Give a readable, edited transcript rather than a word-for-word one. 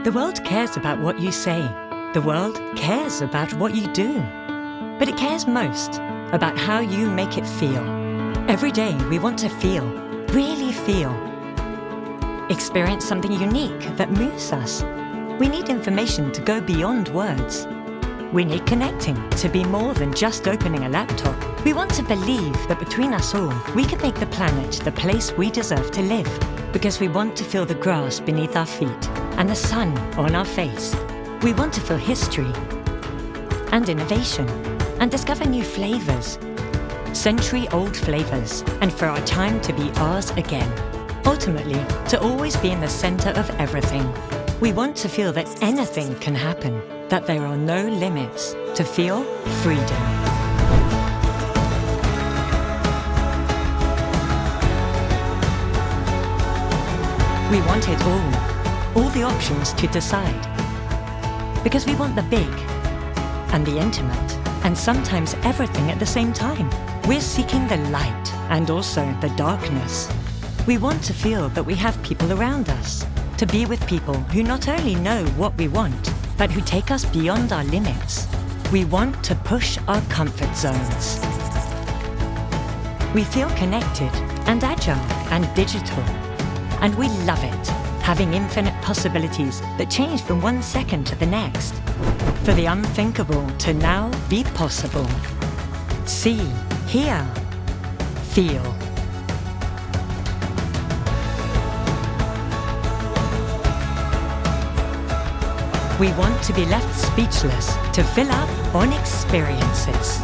The world cares about what you say. The world cares about what you do. But it cares most about how you make it feel. Every day we want to feel, really feel. Experience something unique that moves us. We need information to go beyond words. We need connecting to be more than just opening a laptop. We want to believe that between us all, we can make the planet the place we deserve to live. Because we want to feel the grass beneath our feet and the sun on our face. We want to feel history and innovation and discover new flavors, century-old flavors, and for our time to be ours again. Ultimately, to always be in the center of everything. We want to feel that anything can happen, that there are no limits, to feel freedom. We want it all the options to decide. Because we want the big and the intimate, and sometimes everything at the same time. We're seeking the light and also the darkness. We want to feel that we have people around us, to be with people who not only know what we want, but who take us beyond our limits. We want to push our comfort zones. We feel connected and agile and digital. And we love it, having infinite possibilities that change from one second to the next. For the unthinkable to now be possible. See, hear, feel. We want to be left speechless to fill up on experiences.